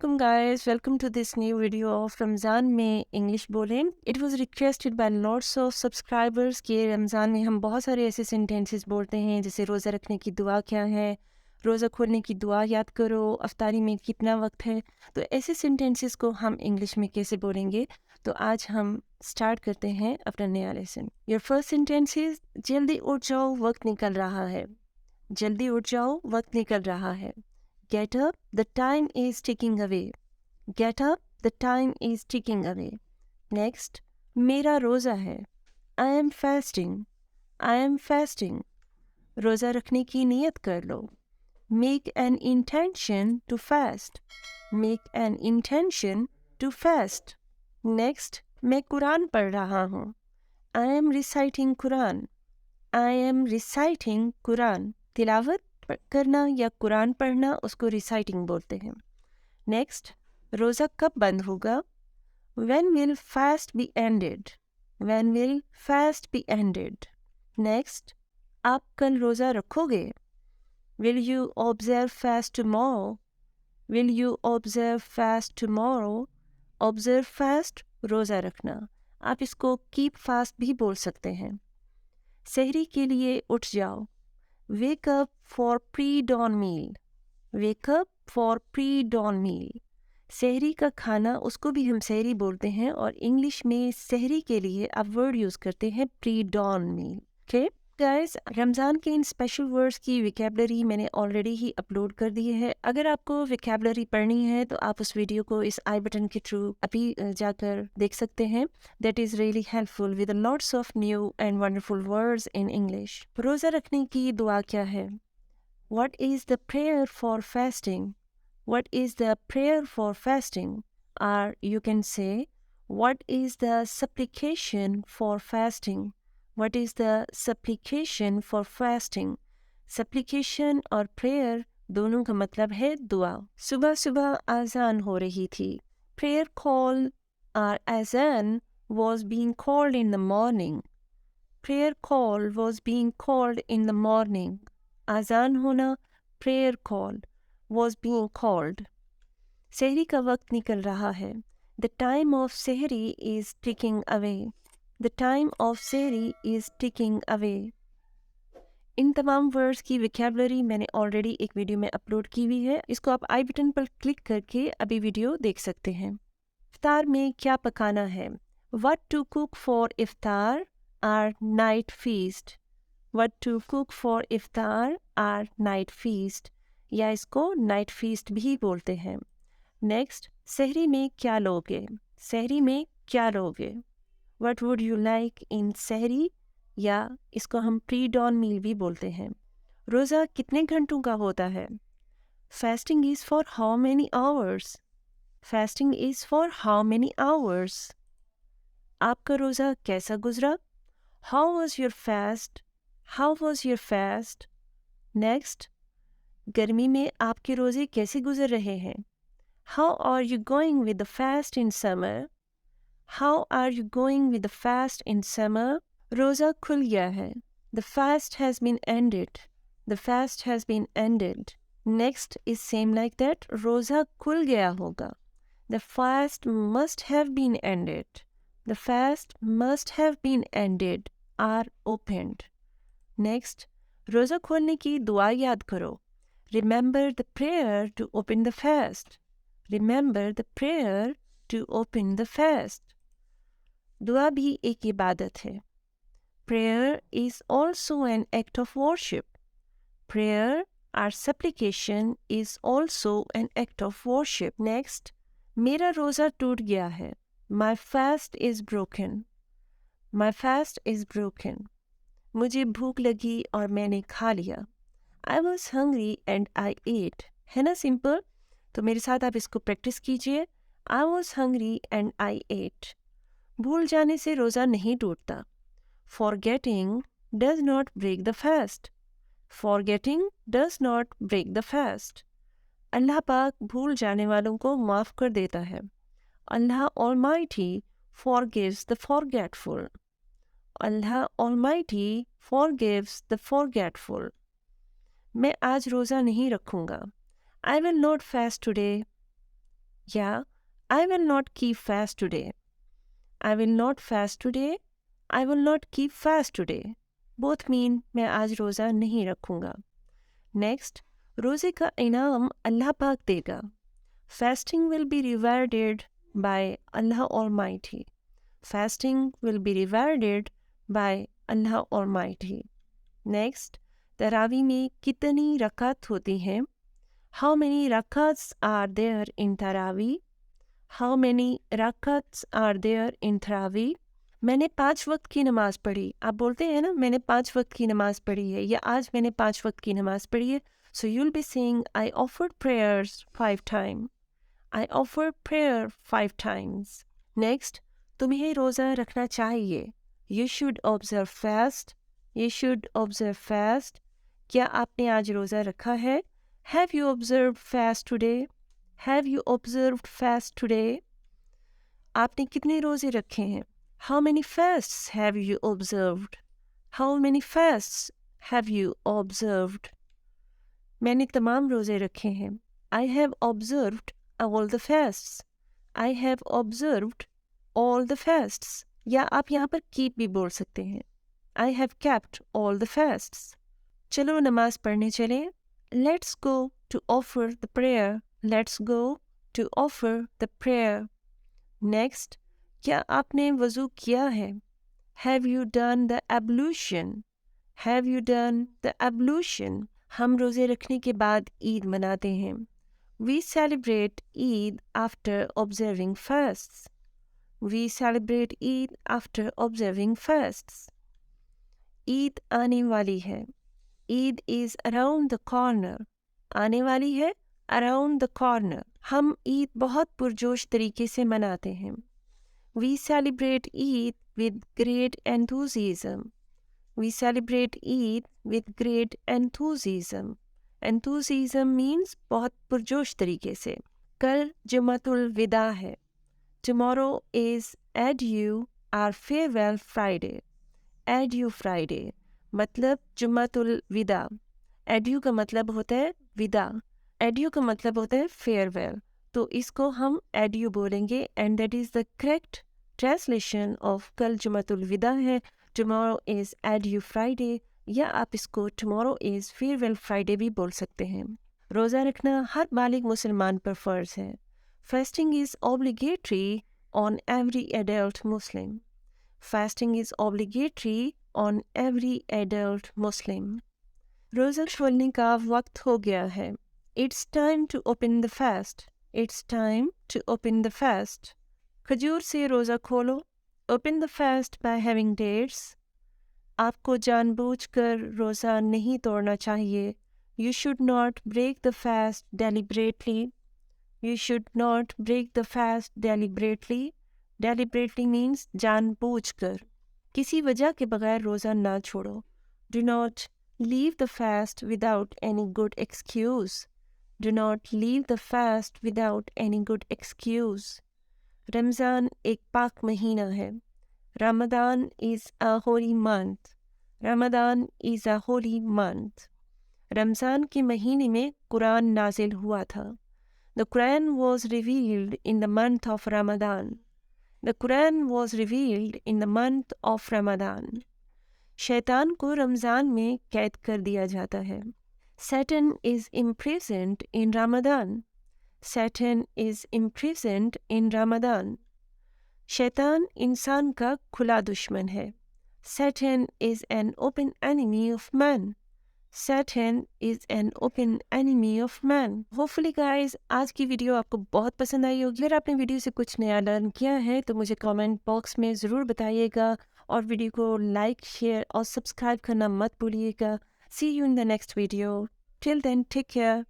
Assalamualaikum guys, welcome to this new video of Ramzan में English बोलें। It was requested by lots of subscribers कि रमज़ान में हम बहुत सारे ऐसे सेंटेंसेस बोलते हैं जैसे रोज़ा रखने की दुआ क्या है, रोज़ा खोलने की दुआ याद करो, अफ्तारी में कितना वक्त है। तो ऐसे सेंटेंसेस को हम इंग्लिश में कैसे बोलेंगे, तो आज हम स्टार्ट करते हैं अपना नया lesson. Your first sentence is जल्दी उठ जाओ वक्त निकल रहा है। जल्दी उठ जाओ वक्त निकल रहा है। Get up, the time is ticking away. Get up, the time is ticking away. Next, मेरा रोज़ा है. I am fasting. I am fasting. रोज़ा रखने की नियत कर लो. Make an intention to fast. Make an intention to fast. Next, मैं कुरान पढ़ रहा हूँ. I am reciting Quran. I am reciting Quran. तिलावत करना या कुरान पढ़ना उसको रिसाइटिंग बोलते हैं। नेक्स्ट, रोज़ा कब बंद होगा? When will fast be ended? When will fast be ended? Next, आप कल रोज़ा रखोगे? Will you observe fast tomorrow? Will you observe fast tomorrow? Observe fast रोज़ा रखना। आप इसको keep fast भी बोल सकते हैं। सहरी के लिए उठ जाओ। Wake up for pre-dawn meal. Wake up for pre-dawn meal. सहरी का खाना उसको भी हम सहरी बोलते हैं और इंग्लिश में सहरी के लिए आप वर्ड यूज़ करते हैं pre-dawn meal. Okay guys, Ramzan के इन स्पेशल वर्ड्स की विकेबलरी मैंने ऑलरेडी ही अपलोड कर दी है। अगर आपको विकेबलरी पढ़नी है तो आप उस वीडियो को इस आई बटन के थ्रू अभी जाकर देख सकते हैं। That is really helpful with lots of new and wonderful words in English. रोज़ा रखने की दुआ क्या है? What is the prayer for fasting? What is the prayer for fasting? Or you can say, what is the supplication for fasting? What is the supplication for fasting? Supplication और prayer दोनों का मतलब है दुआ। सुबह सुबह आज़ान हो रही थी। Prayer call or azan was being called in the morning. Prayer call was being called in the morning. आज़ान होना, prayer call was being called. सहरी का वक्त निकल रहा है. The time of सहरी is ticking away. The time of सहरी is ticking away. इन तमाम वर्ड्स की विकेबलरी मैंने ऑलरेडी एक वीडियो में अपलोड की हुई है। इसको आप आई बटन पर क्लिक करके अभी वीडियो देख सकते हैं। इफ्तार में क्या पकाना है? What to cook for iftar or night feast? What to cook for iftar or night feast? या इसको नाइट फीस्ट भी बोलते हैं। नेक्स्ट, सहरी में क्या लोगे? सहरी में क्या लोगे? What would you like in सहरी? या इसको हम प्री डॉन मील भी बोलते हैं। रोज़ा कितने घंटों का होता है? Fasting is for how many hours? Fasting is for how many hours? आपका रोज़ा कैसा गुजरा? How was your fast? How was your fast? Next, गर्मी में आपके रोज़े कैसे गुजर रहे हैं? How are you going with the fast in summer? How are you going with the fast in summer? रोज़ा खुल गया है. The fast has been ended. The fast has been ended. Next is same like that. रोज़ा खुल गया होगा. The fast must have been ended. The fast must have been ended or opened. Next, रोज़ा खोलने की दुआ याद करो. Remember the prayer to open the fast. Remember the prayer to open the fast. दुआ भी एक इबादत है. Prayer is also an act of worship. Prayer or supplication is also an act of worship. Next, मेरा रोज़ा टूट गया है. My fast is broken. My fast is broken. मुझे भूख लगी और मैंने खा लिया. I was hungry and I ate. है ना सिंपल? तो मेरे साथ आप इसको प्रैक्टिस कीजिए. I was hungry and I ate. भूल जाने से रोज़ा नहीं टूटता. Forgetting does not break the fast. Forgetting does not break the fast. अल्लाह पाक भूल जाने वालों को माफ़ कर देता है. Allah Almighty forgives the forgetful. Allah Almighty forgives the forgetful. मैं आज रोज़ा नहीं रखूँगा. I will not fast today. या I will not keep fast today. I will not fast today. I will not keep fast today. Both mean मैं आज रोज़ा नहीं रखूँगा. Next, रोज़े का इनाम अल्लाह पाक देगा. Fasting will be rewarded by Allah Almighty. Fasting will be rewarded by Allah Almighty. Next, तरावी में कितनी रकात होती हैं? How many rakats are there in Taraweeh? How many rakats are there in Taraweeh? मैंने 5 वक्त की नमाज़ पढ़ी. आप बोलते हैं ना मैंने 5 वक्त की नमाज़ पढ़ी है या आज मैंने 5 वक्त की नमाज़ पढ़ी है. So you'll be saying I offered prayers 5 times. I offered prayer 5 times. Next, तुम्हें रोज़ा रखना चाहिए. You should observe fast. You should observe fast. क्या आपने आज रोज़ा रखा है? Have you observed fast today? Have you observed fast today? आपने कितने रोज़े रखे हैं? How many fasts have you observed? How many fasts have you observed? मैंने तमाम रोज़े रखे हैं. I have observed all the fasts. I have observed all the fasts. या आप यहाँ पर keep भी बोल सकते हैं. I have kept all the fasts. चलो नमाज पढ़ने चलें. Let's go to offer the prayer. Let's go to offer the prayer. Next, क्या आपने वज़ू किया है? Have you done the ablution? Have you done the ablution? हम रोज़े रखने के बाद ईद मनाते हैं. We celebrate Eid after observing fasts. We celebrate Eid after observing fasts. Eid आने वाली है. Eid is around the corner. आने वाली है around the corner. हम ईद बहुत पुरजोश तरीके से मनाते हैं. We celebrate Eid with great enthusiasm. We celebrate Eid with great enthusiasm. Enthusiasm means बहुत पुरजोश तरीके से. कल जुमातुल विदा है. Tomorrow is Adieu, our farewell Friday. Adieu Friday. मतलब जुम्मतुल विदा. एड्यू का मतलब होता है विदा. एड्यू का मतलब होता है फेयरवेल. तो इसको हम एड्यू बोलेंगे and that is the correct translation of कल जुम्मतुल विदा है. टुमारो इज़ एड्यू फ्राइडे या आप इसको टुमारो इज़ फेयरवेल फ्राइडे भी बोल सकते हैं. रोज़ा रखना हर बालिग मुसलमान पर फ़र्ज़ है. Fasting is obligatory on every adult Muslim. Fasting is obligatory on every adult Muslim. रोज़ा खोलने का वक्त हो गया है. It's time to open the fast. It's time to open the fast. खजूर से रोज़ा खोलो. Open the fast by having dates. आपको जानबूझकर रोज़ा नहीं तोड़ना चाहिए. You should not break the fast deliberately. You should not break the fast deliberately. Deliberately means जानबूझकर. किसी वजह के बगैर रोज़ा ना छोड़ो. Do not leave the fast without any good excuse. Do not leave the fast without any good excuse. Ramzan एक पाक महीना है. Ramadan is a holy month. Ramadan is a holy month. Ramzan के महीने में कुरान नाजिल हुआ था. The Quran was revealed in the month of Ramadan. The Quran was revealed in the month of Ramadan. शैतान को रमज़ान में कैद कर दिया जाता है. Satan is imprisoned in Ramadan. Satan is imprisoned in Ramadan. शैतान इंसान का खुला दुश्मन है. Satan is an open enemy of man. Satan is an open enemy of man. Hopefully guys, आज की वीडियो आपको बहुत पसंद आई होगी. अगर आपने वीडियो से कुछ नया लर्न किया है तो मुझे कमेंट बॉक्स में ज़रूर बताइएगा और वीडियो को लाइक, शेयर और सब्सक्राइब करना मत भूलिएगा. See you in the next video. Till then, take care.